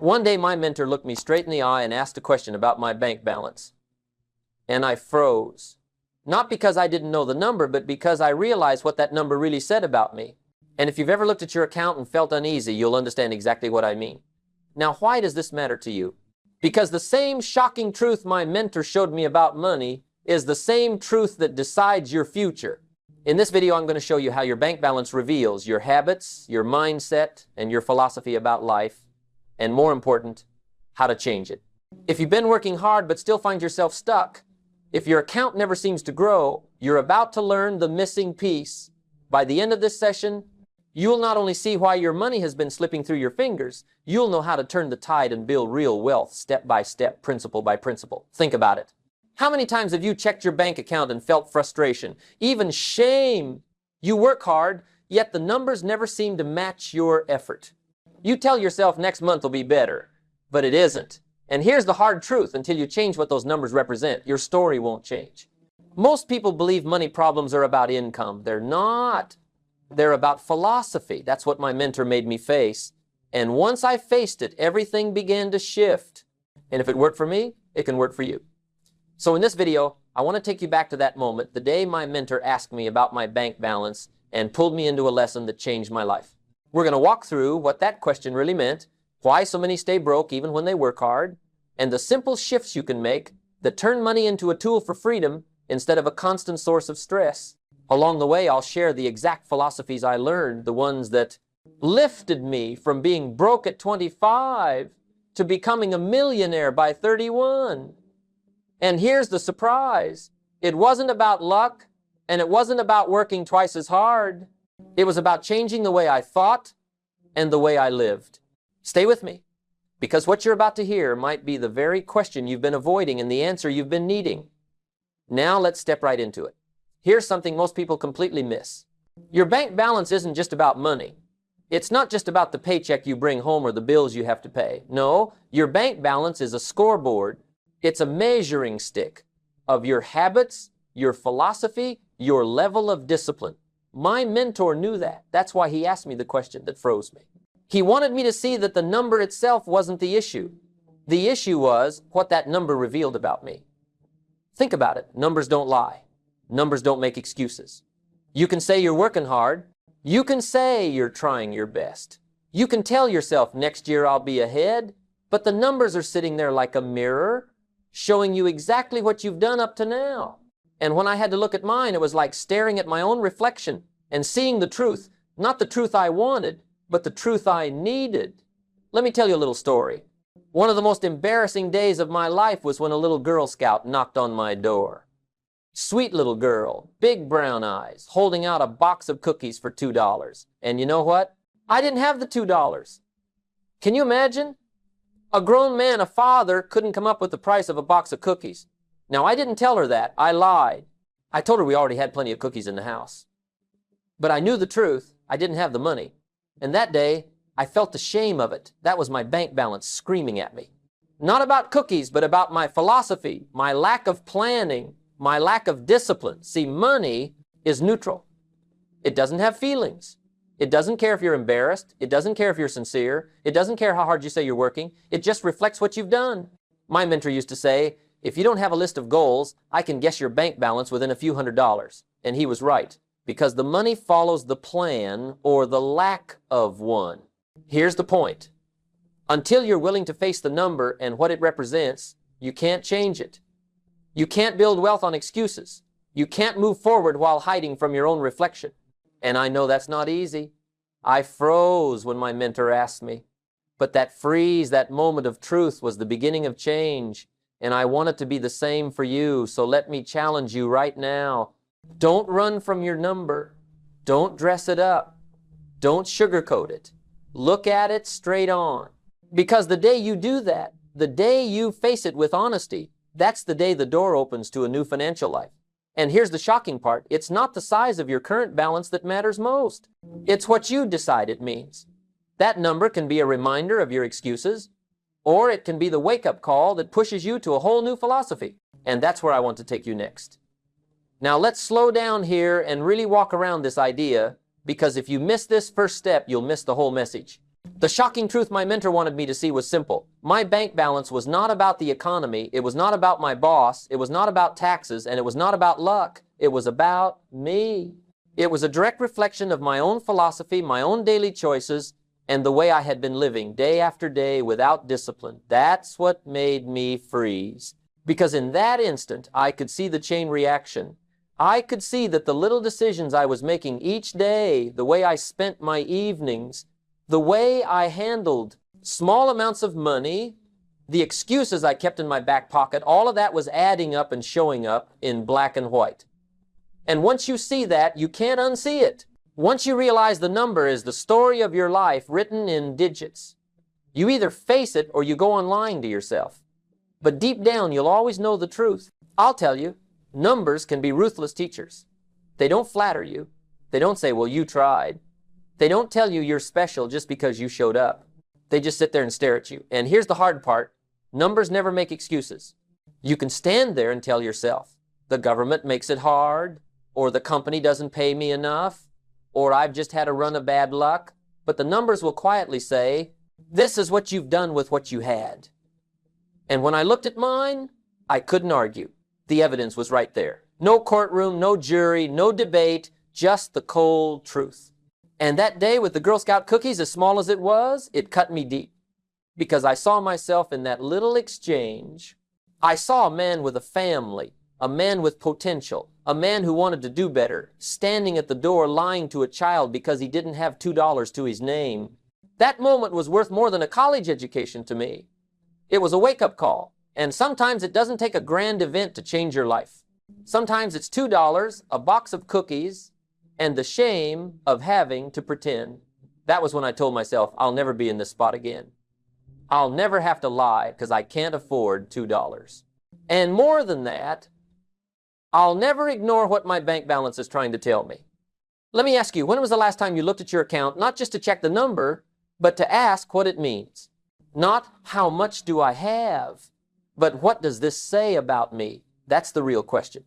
One day my mentor looked me straight in the eye and asked a question about my bank balance. And I froze. Not because I didn't know the number, but because I realized what that number really said about me. And if you've ever looked at your account and felt uneasy, you'll understand exactly what I mean. Now, why does this matter to you? Because the same shocking truth my mentor showed me about money is the same truth that decides your future. In this video, I'm going to show you how your bank balance reveals your habits, your mindset, and your philosophy about life, and more important, how to change it. If you've been working hard but still find yourself stuck, if your account never seems to grow, you're about to learn the missing piece. By the end of this session, you'll not only see why your money has been slipping through your fingers, you'll know how to turn the tide and build real wealth step by step, principle by principle. Think about it. How many times have you checked your bank account and felt frustration, even shame? You work hard, yet the numbers never seem to match your effort. You tell yourself next month will be better, but it isn't. And here's the hard truth: until you change what those numbers represent, your story won't change. Most people believe money problems are about income. They're not. They're about philosophy. That's what my mentor made me face. And once I faced it, everything began to shift. And if it worked for me, it can work for you. So in this video, I want to take you back to that moment, the day my mentor asked me about my bank balance and pulled me into a lesson that changed my life. We're going to walk through what that question really meant, why so many stay broke even when they work hard, and the simple shifts you can make that turn money into a tool for freedom instead of a constant source of stress. Along the way, I'll share the exact philosophies I learned, the ones that lifted me from being broke at 25 to becoming a millionaire by 31. And here's the surprise. It wasn't about luck, and it wasn't about working twice as hard. It was about changing the way I thought and the way I lived. Stay with me, because what you're about to hear might be the very question you've been avoiding and the answer you've been needing. Now let's step right into it. Here's something most people completely miss. Your bank balance isn't just about money. It's not just about the paycheck you bring home or the bills you have to pay. No, your bank balance is a scoreboard. It's a measuring stick of your habits, your philosophy, your level of discipline. My mentor knew that. That's why he asked me the question that froze me. He wanted me to see that the number itself wasn't the issue. The issue was what that number revealed about me. Think about it. Numbers don't lie. Numbers don't make excuses. You can say you're working hard. You can say you're trying your best. You can tell yourself next year I'll be ahead, but the numbers are sitting there like a mirror, showing you exactly what you've done up to now. And when I had to look at mine, it was like staring at my own reflection and seeing the truth, not the truth I wanted, but the truth I needed. Let me tell you a little story. One of the most embarrassing days of my life was when a little Girl Scout knocked on my door. Sweet little girl, big brown eyes, holding out a box of cookies for $2. And you know what? I didn't have the $2. Can you imagine? A grown man, a father, couldn't come up with the price of a box of cookies. Now, I didn't tell her that. I lied. I told her we already had plenty of cookies in the house. But I knew the truth. I didn't have the money. And that day, I felt the shame of it. That was my bank balance screaming at me. Not about cookies, but about my philosophy, my lack of planning, my lack of discipline. See, money is neutral. It doesn't have feelings. It doesn't care if you're embarrassed. It doesn't care if you're sincere. It doesn't care how hard you say you're working. It just reflects what you've done. My mentor used to say, if you don't have a list of goals, I can guess your bank balance within a few $100s. And he was right, because the money follows the plan or the lack of one. Here's the point. Until you're willing to face the number and what it represents, you can't change it. You can't build wealth on excuses. You can't move forward while hiding from your own reflection. And I know that's not easy. I froze when my mentor asked me. But that freeze, that moment of truth was the beginning of change. And I want it to be the same for you. So let me challenge you right now. Don't run from your number. Don't dress it up. Don't sugarcoat it. Look at it straight on. Because the day you do that, the day you face it with honesty, that's the day the door opens to a new financial life. And here's the shocking part. It's not the size of your current balance that matters most. It's what you decide it means. That number can be a reminder of your excuses, or it can be the wake-up call that pushes you to a whole new philosophy. And that's where I want to take you next. Now let's slow down here and really walk around this idea, because if you miss this first step, you'll miss the whole message. The shocking truth my mentor wanted me to see was simple. My bank balance was not about the economy, it was not about my boss, it was not about taxes, and it was not about luck. It was about me. It was a direct reflection of my own philosophy, my own daily choices, and the way I had been living day after day without discipline. That's what made me freeze. Because in that instant, I could see the chain reaction. I could see that the little decisions I was making each day, the way I spent my evenings, the way I handled small amounts of money, the excuses I kept in my back pocket, all of that was adding up and showing up in black and white. And once you see that, you can't unsee it. Once you realize the number is the story of your life written in digits, you either face it or you go on lying to yourself. But deep down, you'll always know the truth. I'll tell you, numbers can be ruthless teachers. They don't flatter you. They don't say, well, you tried. They don't tell you you're special just because you showed up. They just sit there and stare at you. And here's the hard part. Numbers never make excuses. You can stand there and tell yourself, the government makes it hard, or the company doesn't pay me enough, or I've just had a run of bad luck. But the numbers will quietly say, this is what you've done with what you had. And when I looked at mine, I couldn't argue. The evidence was right there. No courtroom, no jury, no debate, just the cold truth. And that day with the Girl Scout cookies, as small as it was, it cut me deep. Because I saw myself in that little exchange. I saw a man with a family, a man with potential, a man who wanted to do better, standing at the door lying to a child because he didn't have $2 to his name. That moment was worth more than a college education to me. It was a wake-up call. And sometimes it doesn't take a grand event to change your life. Sometimes it's $2, a box of cookies, and the shame of having to pretend. That was when I told myself, I'll never be in this spot again. I'll never have to lie because I can't afford $2. And more than that, I'll never ignore what my bank balance is trying to tell me. Let me ask you, when was the last time you looked at your account, not just to check the number, but to ask what it means? Not how much do I have, but what does this say about me? That's the real question.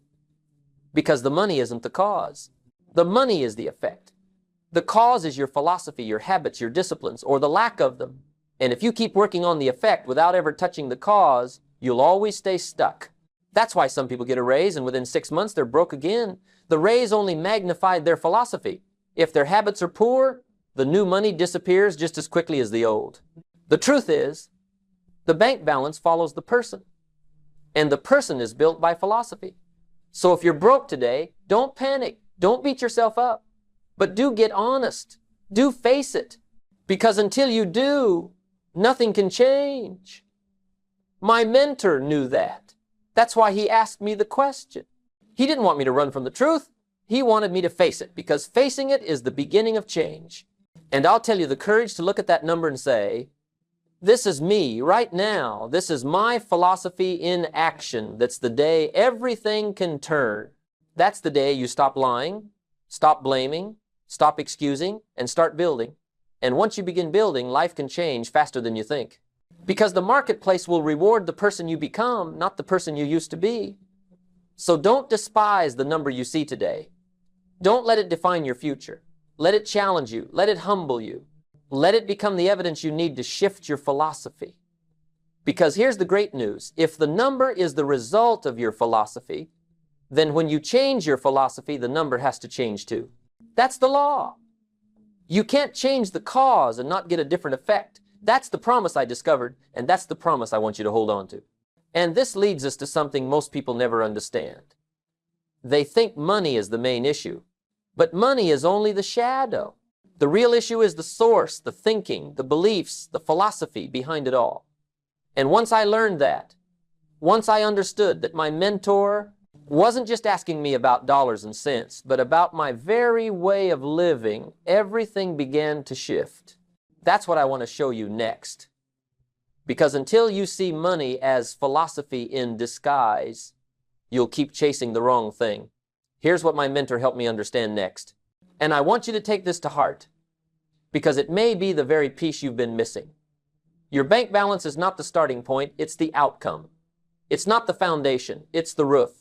Because the money isn't the cause. The money is the effect. The cause is your philosophy, your habits, your disciplines, or the lack of them. And if you keep working on the effect without ever touching the cause, you'll always stay stuck. That's why some people get a raise and within 6 months they're broke again. The raise only magnified their philosophy. If their habits are poor, the new money disappears just as quickly as the old. The truth is, the bank balance follows the person. And the person is built by philosophy. So if you're broke today, don't panic. Don't beat yourself up. But do get honest. Do face it. Because until you do, nothing can change. My mentor knew that. That's why he asked me the question. He didn't want me to run from the truth. He wanted me to face it, because facing it is the beginning of change. And I'll tell you, the courage to look at that number and say, this is me right now. This is my philosophy in action. That's the day everything can turn. That's the day you stop lying, stop blaming, stop excusing, and start building. And once you begin building, life can change faster than you think. Because the marketplace will reward the person you become, not the person you used to be. So don't despise the number you see today. Don't let it define your future. Let it challenge you. Let it humble you. Let it become the evidence you need to shift your philosophy. Because here's the great news. If the number is the result of your philosophy, then when you change your philosophy, the number has to change too. That's the law. You can't change the cause and not get a different effect. That's the promise I discovered, and that's the promise I want you to hold on to. And this leads us to something most people never understand. They think money is the main issue, but money is only the shadow. The real issue is the source, the thinking, the beliefs, the philosophy behind it all. And once I learned that, once I understood that my mentor wasn't just asking me about dollars and cents, but about my very way of living, everything began to shift. That's what I want to show you next. Because until you see money as philosophy in disguise, you'll keep chasing the wrong thing. Here's what my mentor helped me understand next. And I want you to take this to heart, because it may be the very piece you've been missing. Your bank balance is not the starting point, it's the outcome. It's not the foundation, it's the roof.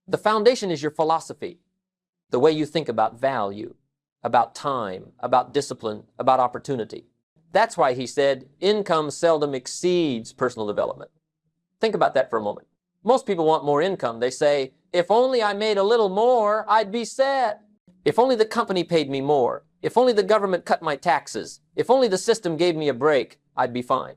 The foundation is your philosophy, the way you think about value, about time, about discipline, about opportunity. That's why he said, income seldom exceeds personal development. Think about that for a moment. Most people want more income. They say, if only I made a little more, I'd be set. If only the company paid me more. If only the government cut my taxes. If only the system gave me a break, I'd be fine.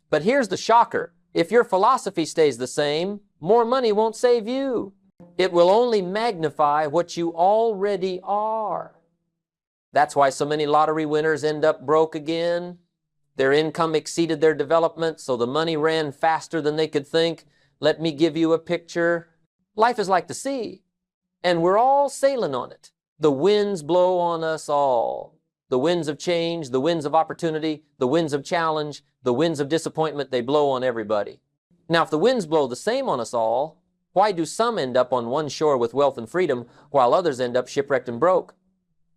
But here's the shocker. If your philosophy stays the same, more money won't save you. It will only magnify what you already are. That's why so many lottery winners end up broke again. Their income exceeded their development, so the money ran faster than they could think. Let me give you a picture. Life is like the sea, and we're all sailing on it. The winds blow on us all. The winds of change, the winds of opportunity, the winds of challenge, the winds of disappointment, they blow on everybody. Now, if the winds blow the same on us all, why do some end up on one shore with wealth and freedom, while others end up shipwrecked and broke?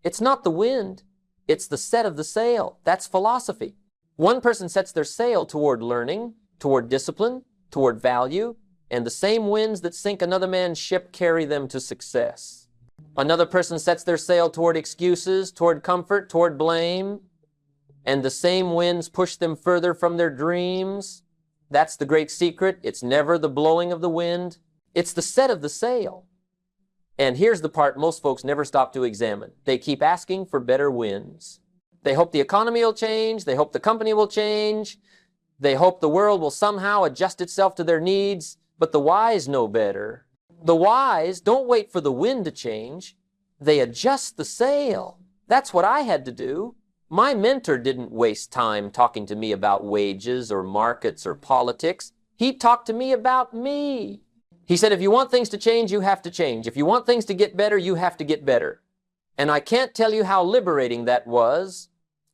It's not the wind. It's the set of the sail. That's philosophy. One person sets their sail toward learning, toward discipline, toward value, and the same winds that sink another man's ship carry them to success. Another person sets their sail toward excuses, toward comfort, toward blame, and the same winds push them further from their dreams. That's the great secret. It's never the blowing of the wind. It's the set of the sail. And here's the part most folks never stop to examine. They keep asking for better winds. They hope the economy will change. They hope the company will change. They hope the world will somehow adjust itself to their needs. But the wise know better. The wise don't wait for the wind to change. They adjust the sail. That's what I had to do. My mentor didn't waste time talking to me about wages or markets or politics. He talked to me about me. He said, if you want things to change, you have to change. If you want things to get better, you have to get better. And I can't tell you how liberating that was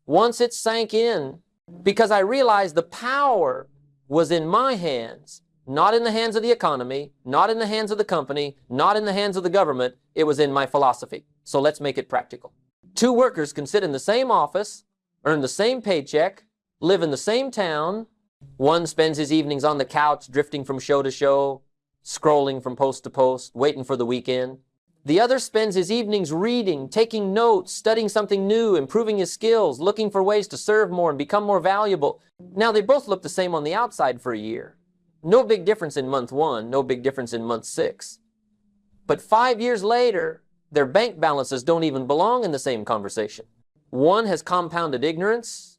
once it sank in, because I realized the power was in my hands, not in the hands of the economy, not in the hands of the company, not in the hands of the government. It was in my philosophy. So let's make it practical. Two workers can sit in the same office, earn the same paycheck, live in the same town. One spends his evenings on the couch, drifting from show to show, scrolling from post to post, waiting for the weekend. The other spends his evenings reading, taking notes, studying something new, improving his skills, looking for ways to serve more and become more valuable. Now, they both look the same on the outside for a year. No big difference in month 1, no big difference in month 6. But 5 years later, their bank balances don't even belong in the same conversation. One has compounded ignorance,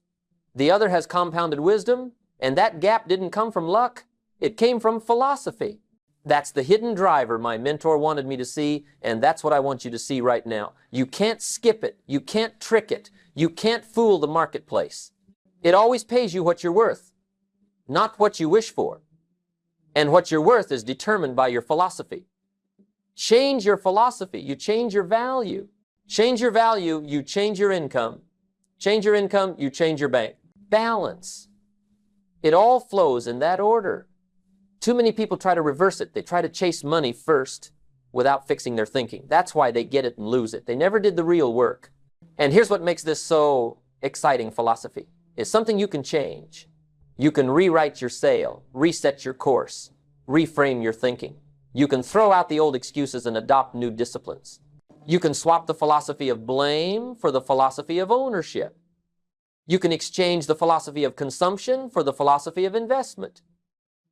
the other has compounded wisdom, and that gap didn't come from luck. It came from philosophy. That's the hidden driver my mentor wanted me to see, and that's what I want you to see right now. You can't skip it. You can't trick it. You can't fool the marketplace. It always pays you what you're worth, not what you wish for. And what you're worth is determined by your philosophy. Change your philosophy, you change your value. Change your value, you change your income. Change your income, you change your bank. Balance. It all flows in that order. Too many people try to reverse it. They try to chase money first without fixing their thinking. That's why they get it and lose it. They never did the real work. And here's what makes this so exciting philosophy. It's something you can change. You can rewrite your sail, reset your course, reframe your thinking. You can throw out the old excuses and adopt new disciplines. You can swap the philosophy of blame for the philosophy of ownership. You can exchange the philosophy of consumption for the philosophy of investment.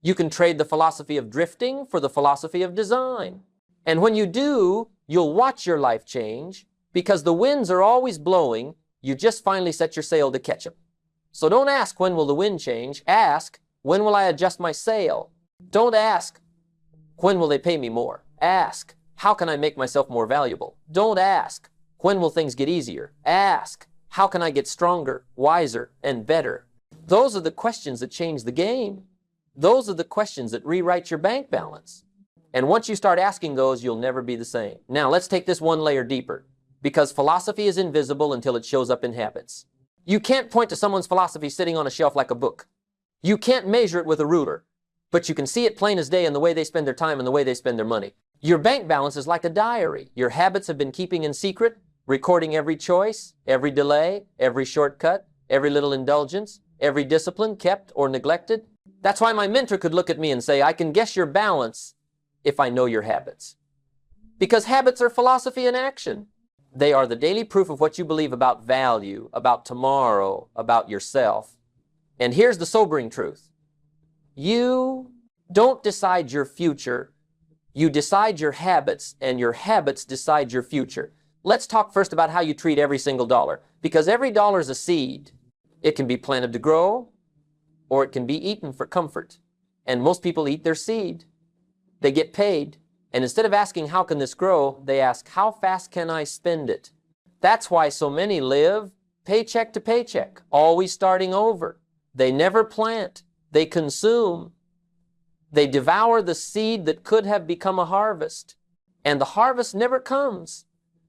You can trade the philosophy of drifting for the philosophy of design. And when you do, you'll watch your life change, because the winds are always blowing. You just finally set your sail to catch them. So don't ask, when will the wind change? Ask, when will I adjust my sail? Don't ask, when will they pay me more? Ask, how can I make myself more valuable? Don't ask, when will things get easier? Ask, how can I get stronger, wiser, and better? Those are the questions that change the game. Those are the questions that rewrite your bank balance. And once you start asking those, you'll never be the same. Now, let's take this one layer deeper, because philosophy is invisible until it shows up in habits. You can't point to someone's philosophy sitting on a shelf like a book. You can't measure it with a ruler, but you can see it plain as day in the way they spend their time and the way they spend their money. Your bank balance is like a diary. Your habits have been keeping in secret, recording every choice, every delay, every shortcut, every little indulgence, every discipline kept or neglected. That's why my mentor could look at me and say, I can guess your balance if I know your habits. Because habits are philosophy in action. They are the daily proof of what you believe about value, about tomorrow, about yourself. And here's the sobering truth. You don't decide your future. You decide your habits, and your habits decide your future. Let's talk first about how you treat every single dollar, because every dollar is a seed. It can be planted to grow, or it can be eaten for comfort. And most people eat their seed. They get paid. And instead of asking, how can this grow, they ask, how fast can I spend it? That's why so many live paycheck to paycheck, always starting over. They never plant. They consume. They devour the seed that could have become a harvest. And the harvest never comes.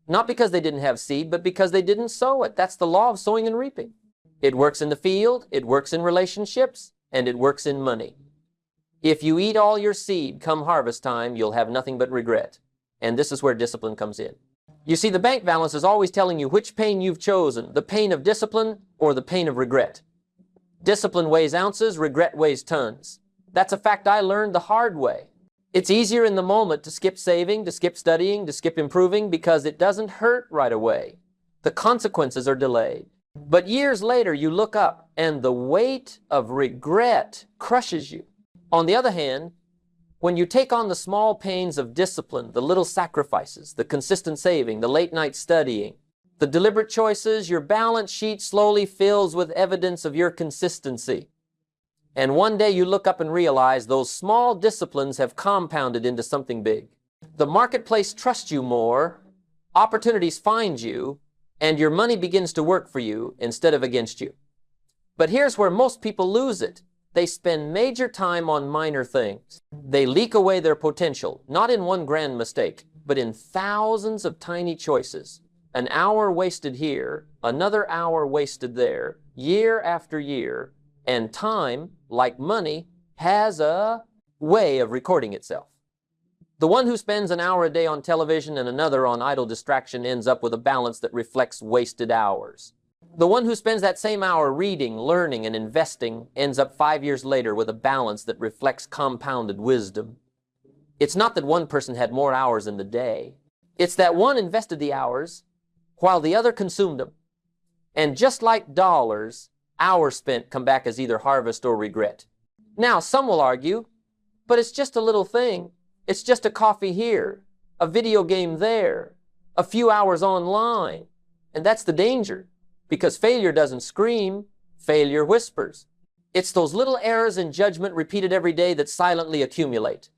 Not because they didn't have seed, but because they didn't sow it. That's the law of sowing and reaping. It works in the field, it works in relationships, and it works in money. If you eat all your seed come harvest time, you'll have nothing but regret. And this is where discipline comes in. You see, the bank balance is always telling you which pain you've chosen, the pain of discipline or the pain of regret. Discipline weighs ounces, regret weighs tons. That's a fact I learned the hard way. It's easier in the moment to skip saving, to skip studying, to skip improving because it doesn't hurt right away. The consequences are delayed. But years later, you look up and the weight of regret crushes you. On the other hand, when you take on the small pains of discipline, the little sacrifices, the consistent saving, the late night studying, the deliberate choices, your balance sheet slowly fills with evidence of your consistency. And one day you look up and realize those small disciplines have compounded into something big. The marketplace trusts you more, opportunities find you, and your money begins to work for you instead of against you. But here's where most people lose it. They spend major time on minor things. They leak away their potential, not in one grand mistake, but in thousands of tiny choices. An hour wasted here, another hour wasted there, year after year, and time, like money, has a way of recording itself. The one who spends an hour a day on television and another on idle distraction ends up with a balance that reflects wasted hours. The one who spends that same hour reading, learning, and investing ends up 5 years later with a balance that reflects compounded wisdom. It's not that one person had more hours in the day. It's that one invested the hours while the other consumed them. And just like dollars, hours spent come back as either harvest or regret. Now, some will argue, but it's just a little thing. It's just a coffee here, a video game there, a few hours online. And that's the danger. Because failure doesn't scream, failure whispers. It's those little errors in judgment repeated every day that silently accumulate.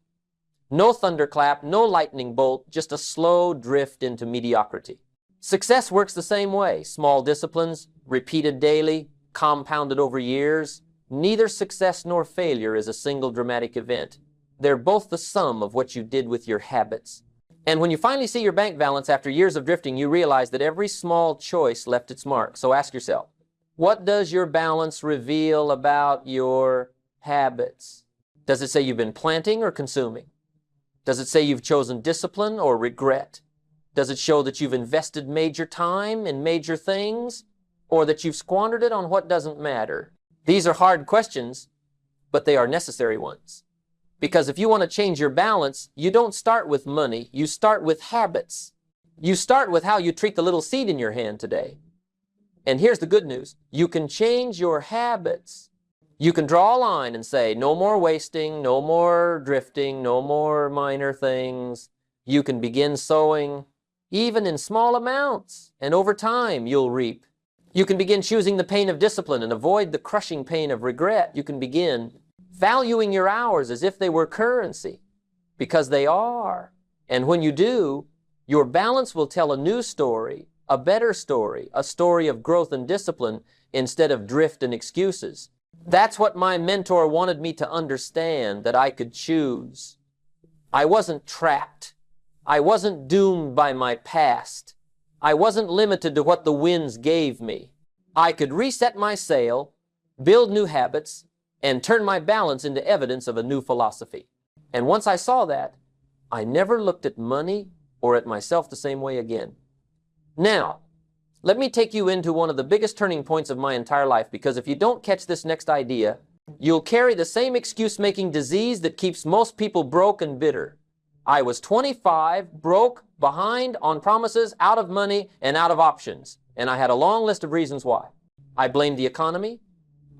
No thunderclap, no lightning bolt, just a slow drift into mediocrity. Success works the same way. Small disciplines, repeated daily, compounded over years. Neither success nor failure is a single dramatic event. They're both the sum of what you did with your habits. And when you finally see your bank balance after years of drifting, you realize that every small choice left its mark. So ask yourself, what does your balance reveal about your habits? Does it say you've been planting or consuming? Does it say you've chosen discipline or regret? Does it show that you've invested major time in major things, or that you've squandered it on what doesn't matter? These are hard questions, but they are necessary ones. Because if you want to change your balance, you don't start with money, you start with habits. You start with how you treat the little seed in your hand today. And here's the good news. You can change your habits. You can draw a line and say, no more wasting, no more drifting, no more minor things. You can begin sowing, even in small amounts, and over time you'll reap. You can begin choosing the pain of discipline and avoid the crushing pain of regret. You can begin valuing your hours as if they were currency, because they are. And when you do, your balance will tell a new story, a better story, a story of growth and discipline instead of drift and excuses. That's what my mentor wanted me to understand, that I could choose. I wasn't trapped. I wasn't doomed by my past. I wasn't limited to what the winds gave me. I could reset my sail, build new habits, and turn my balance into evidence of a new philosophy. And once I saw that, I never looked at money or at myself the same way again. Now, let me take you into one of the biggest turning points of my entire life, because if you don't catch this next idea, you'll carry the same excuse-making disease that keeps most people broke and bitter. I was 25, broke, behind on promises, out of money, and out of options. And I had a long list of reasons why. I blamed the economy.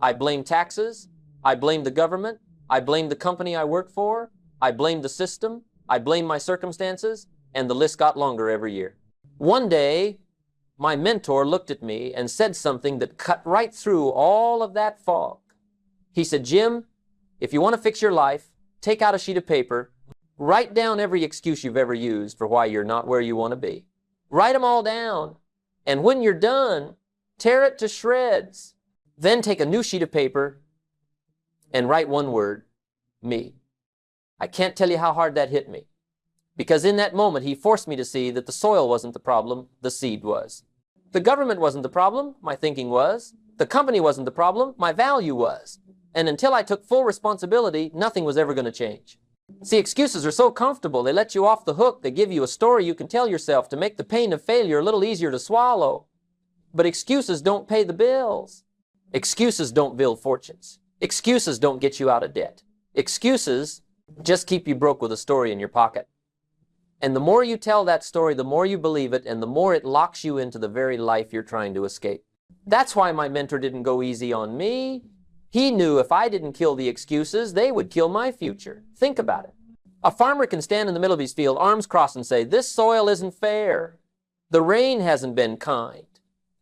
I blamed taxes. I blamed the government. I blamed the company I worked for. I blamed the system. I blamed my circumstances. And the list got longer every year. One day, my mentor looked at me and said something that cut right through all of that fog. He said, Jim, if you want to fix your life, take out a sheet of paper, write down every excuse you've ever used for why you're not where you want to be. Write them all down. And when you're done, tear it to shreds. Then take a new sheet of paper and write one word, me. I can't tell you how hard that hit me. Because in that moment, he forced me to see that the soil wasn't the problem, the seed was. The government wasn't the problem, my thinking was. The company wasn't the problem, my value was. And until I took full responsibility, nothing was ever going to change. See, excuses are so comfortable. They let you off the hook. They give you a story you can tell yourself to make the pain of failure a little easier to swallow. But excuses don't pay the bills. Excuses don't build fortunes. Excuses don't get you out of debt. Excuses just keep you broke with a story in your pocket. And the more you tell that story, the more you believe it, and the more it locks you into the very life you're trying to escape. That's why my mentor didn't go easy on me. He knew if I didn't kill the excuses, they would kill my future. Think about it. A farmer can stand in the middle of his field, arms crossed, and say, this soil isn't fair. The rain hasn't been kind.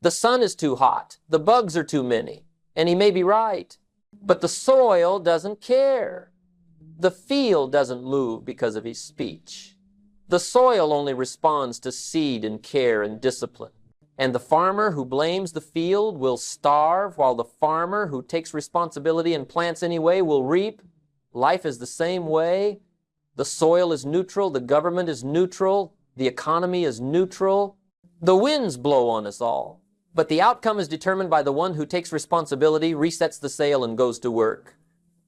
The sun is too hot. The bugs are too many. And he may be right. But the soil doesn't care. The field doesn't move because of his speech. The soil only responds to seed and care and discipline. And the farmer who blames the field will starve, while the farmer who takes responsibility and plants anyway will reap. Life is the same way. The soil is neutral. The government is neutral. The economy is neutral. The winds blow on us all. But the outcome is determined by the one who takes responsibility, resets the sail, and goes to work.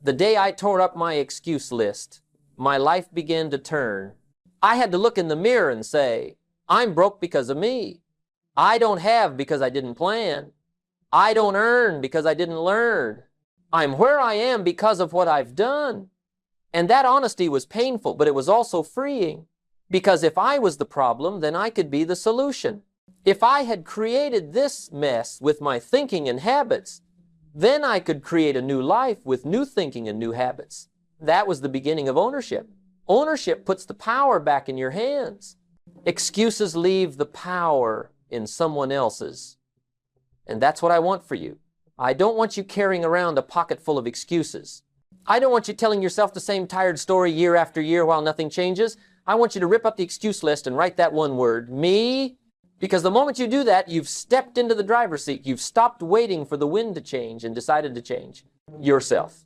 The day I tore up my excuse list, my life began to turn. I had to look in the mirror and say, I'm broke because of me. I don't have because I didn't plan. I don't earn because I didn't learn. I'm where I am because of what I've done. And that honesty was painful, but it was also freeing. Because if I was the problem, then I could be the solution. If I had created this mess with my thinking and habits, then I could create a new life with new thinking and new habits. That was the beginning of ownership. Ownership puts the power back in your hands. Excuses leave the power in someone else's. And that's what I want for you. I don't want you carrying around a pocket full of excuses. I don't want you telling yourself the same tired story year after year while nothing changes. I want you to rip up the excuse list and write that one word, me. Because the moment you do that, you've stepped into the driver's seat. You've stopped waiting for the wind to change and decided to change yourself.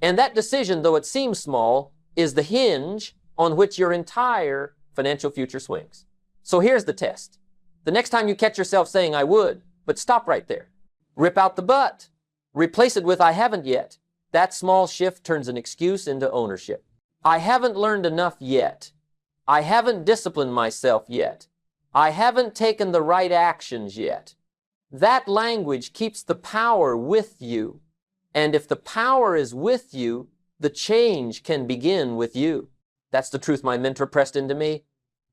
And that decision, though it seems small, is the hinge on which your entire financial future swings. So here's the test. The next time you catch yourself saying, I would, but stop right there. Rip out the but. Replace it with I haven't yet. That small shift turns an excuse into ownership. I haven't learned enough yet. I haven't disciplined myself yet. I haven't taken the right actions yet. That language keeps the power with you. And if the power is with you, the change can begin with you. That's the truth my mentor pressed into me,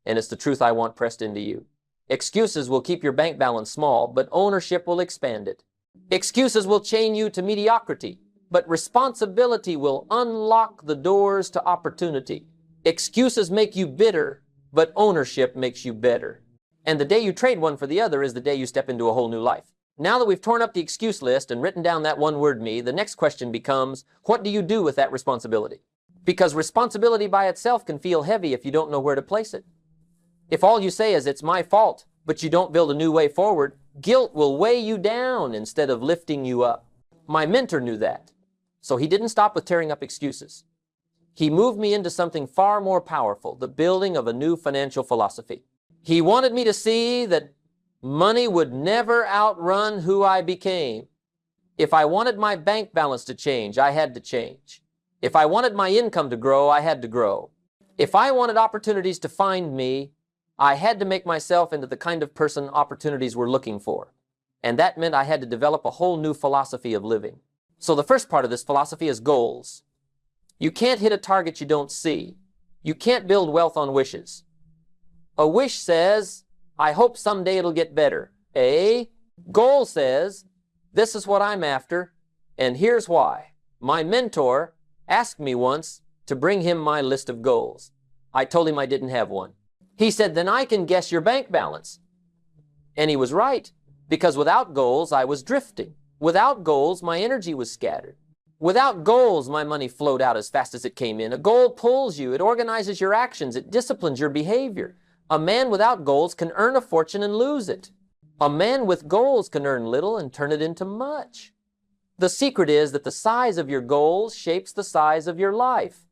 and it's the truth I want pressed into you. Excuses will keep your bank balance small, but ownership will expand it. Excuses will chain you to mediocrity, but responsibility will unlock the doors to opportunity. Excuses make you bitter, but ownership makes you better. And the day you trade one for the other is the day you step into a whole new life. Now that we've torn up the excuse list and written down that one word, me, the next question becomes, what do you do with that responsibility? Because responsibility by itself can feel heavy if you don't know where to place it. If all you say is, it's my fault, but you don't build a new way forward, guilt will weigh you down instead of lifting you up. My mentor knew that. So he didn't stop with tearing up excuses. He moved me into something far more powerful, the building of a new financial philosophy. He wanted me to see that money would never outrun who I became. If I wanted my bank balance to change, I had to change. If I wanted my income to grow, I had to grow. If I wanted opportunities to find me, I had to make myself into the kind of person opportunities were looking for. And that meant I had to develop a whole new philosophy of living. So the first part of this philosophy is goals. You can't hit a target you don't see. You can't build wealth on wishes. A wish says, I hope someday it'll get better. A goal says, this is what I'm after, and here's why. My mentor asked me once to bring him my list of goals. I told him I didn't have one. He said, then I can guess your bank balance. And he was right, because without goals, I was drifting. Without goals, my energy was scattered. Without goals, my money flowed out as fast as it came in. A goal pulls you. It organizes your actions. It disciplines your behavior. A man without goals can earn a fortune and lose it. A man with goals can earn little and turn it into much. The secret is that the size of your goals shapes the size of your life.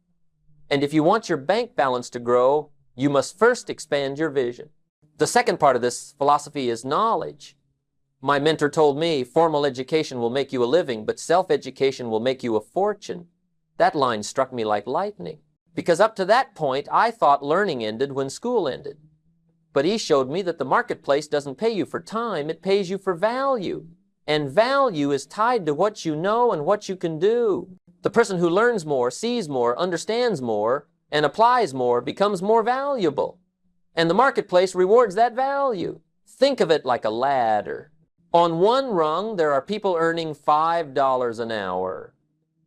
And if you want your bank balance to grow, you must first expand your vision. The second part of this philosophy is knowledge. My mentor told me, formal education will make you a living, but self-education will make you a fortune. That line struck me like lightning, because up to that point, I thought learning ended when school ended. But he showed me that the marketplace doesn't pay you for time, it pays you for value. And value is tied to what you know and what you can do. The person who learns more, sees more, understands more, and applies more becomes more valuable. And the marketplace rewards that value. Think of it like a ladder. On one rung, there are people earning $5 an hour.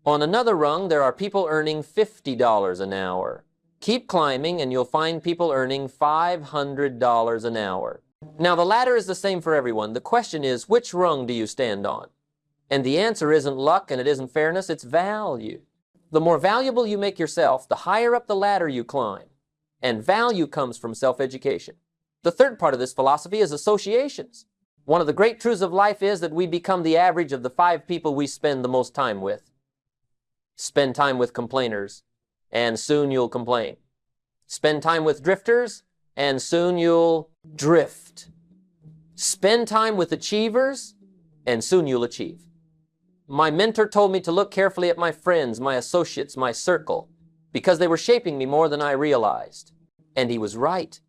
On another rung, there are people earning $50 an hour. Keep climbing and you'll find people earning $500 an hour. Now, the ladder is the same for everyone. The question is, which rung do you stand on? And the answer isn't luck and it isn't fairness, it's value. The more valuable you make yourself, the higher up the ladder you climb. And value comes from self-education. The third part of this philosophy is associations. One of the great truths of life is that we become the average of the 5 people we spend the most time with. Spend time with complainers, and soon you'll complain. Spend time with drifters, and soon you'll drift. Spend time with achievers, and soon you'll achieve. My mentor told me to look carefully at my friends, my associates, my circle, because they were shaping me more than I realized. And he was right.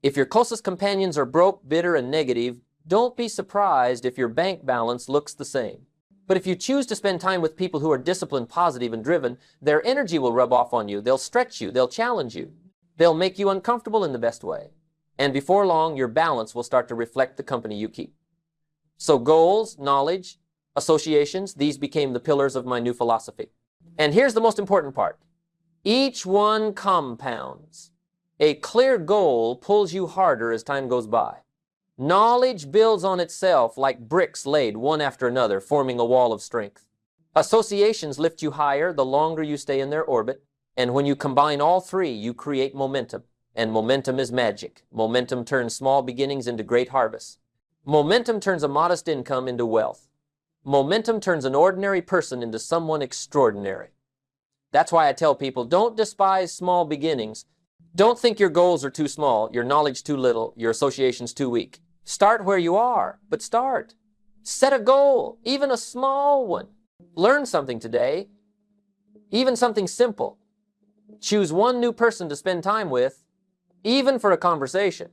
If your closest companions are broke, bitter, and negative, don't be surprised if your bank balance looks the same. But if you choose to spend time with people who are disciplined, positive, and driven, their energy will rub off on you. They'll stretch you. They'll challenge you. They'll make you uncomfortable in the best way. And before long, your balance will start to reflect the company you keep. So goals, knowledge, associations, these became the pillars of my new philosophy. And here's the most important part. Each one compounds. A clear goal pulls you harder as time goes by. Knowledge builds on itself like bricks laid one after another, forming a wall of strength. Associations lift you higher the longer you stay in their orbit. And when you combine all three, you create momentum. And momentum is magic. Momentum turns small beginnings into great harvests. Momentum turns a modest income into wealth. Momentum turns an ordinary person into someone extraordinary. That's why I tell people, don't despise small beginnings. Don't think your goals are too small, your knowledge too little, your associations too weak. Start where you are, but start. Set a goal, even a small one. Learn something today, even something simple. Choose one new person to spend time with, even for a conversation.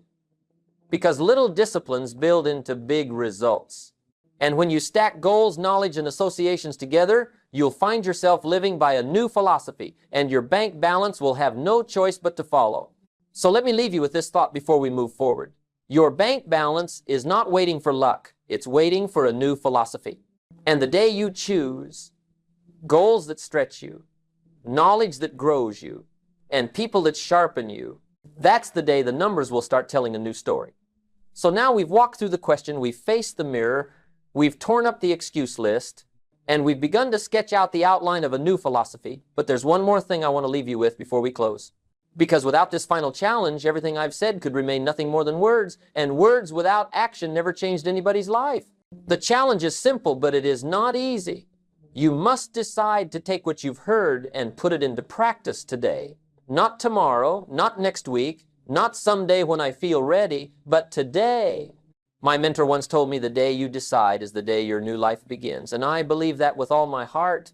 Because little disciplines build into big results. And when you stack goals, knowledge, and associations together, you'll find yourself living by a new philosophy, and your bank balance will have no choice but to follow. So let me leave you with this thought before we move forward. Your bank balance is not waiting for luck. It's waiting for a new philosophy. And the day you choose goals that stretch you, knowledge that grows you, and people that sharpen you, that's the day the numbers will start telling a new story. So now we've walked through the question, we've faced the mirror, we've torn up the excuse list, and we've begun to sketch out the outline of a new philosophy. But there's one more thing I want to leave you with before we close. Because without this final challenge, everything I've said could remain nothing more than words, and words without action never changed anybody's life. The challenge is simple, but it is not easy. You must decide to take what you've heard and put it into practice today. Not tomorrow, not next week, not someday when I feel ready, but today. My mentor once told me the day you decide is the day your new life begins. And I believe that with all my heart,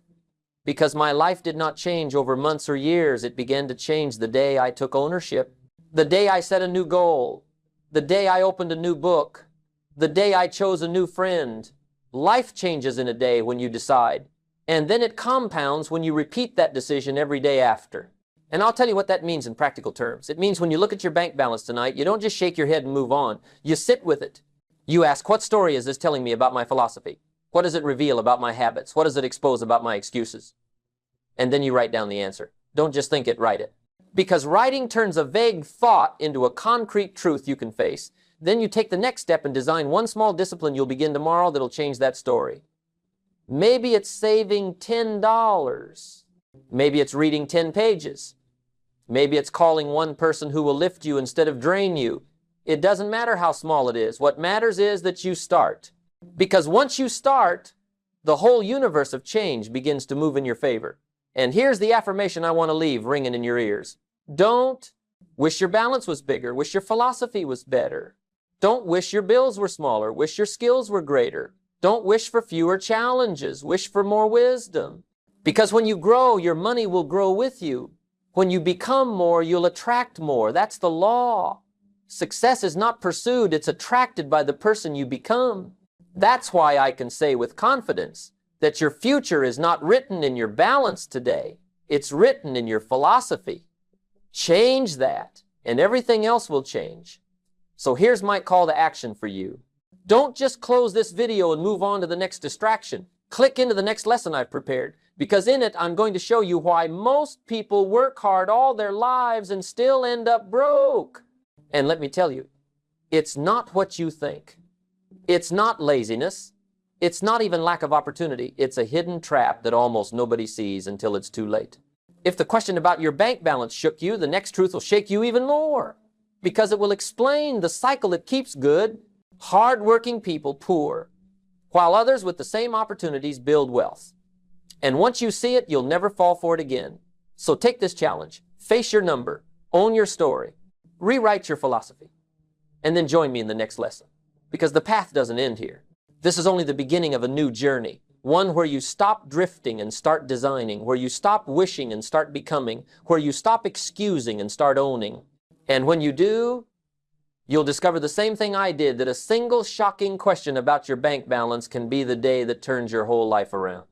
because my life did not change over months or years. It began to change the day I took ownership, the day I set a new goal, the day I opened a new book, the day I chose a new friend. Life changes in a day when you decide, and then it compounds when you repeat that decision every day after. And I'll tell you what that means in practical terms. It means when you look at your bank balance tonight, you don't just shake your head and move on. You sit with it. You ask, what story is this telling me about my philosophy? What does it reveal about my habits? What does it expose about my excuses? And then you write down the answer. Don't just think it, write it. Because writing turns a vague thought into a concrete truth you can face. Then you take the next step and design one small discipline you'll begin tomorrow that'll change that story. Maybe it's saving $10. Maybe it's reading 10 pages. Maybe it's calling one person who will lift you instead of drain you. It doesn't matter how small it is. What matters is that you start. Because once you start, the whole universe of change begins to move in your favor. And here's the affirmation I want to leave ringing in your ears. Don't wish your balance was bigger. Wish your philosophy was better. Don't wish your bills were smaller. Wish your skills were greater. Don't wish for fewer challenges. Wish for more wisdom. Because when you grow, your money will grow with you. When you become more, you'll attract more. That's the law. Success is not pursued, it's attracted by the person you become. That's why I can say with confidence that your future is not written in your balance today. It's written in your philosophy. Change that, and everything else will change. So here's my call to action for you. Don't just close this video and move on to the next distraction. Click into the next lesson I've prepared, because in it I'm going to show you why most people work hard all their lives and still end up broke. And let me tell you, it's not what you think. It's not laziness. It's not even lack of opportunity. It's a hidden trap that almost nobody sees until it's too late. If the question about your bank balance shook you, the next truth will shake you even more, because it will explain the cycle that keeps good, hard-working people poor, while others with the same opportunities build wealth. And once you see it, you'll never fall for it again. So take this challenge. Face your number. Own your story. Rewrite your philosophy. And then join me in the next lesson. Because the path doesn't end here. This is only the beginning of a new journey. One where you stop drifting and start designing. Where you stop wishing and start becoming. Where you stop excusing and start owning. And when you do, you'll discover the same thing I did, that a single shocking question about your bank balance can be the day that turns your whole life around.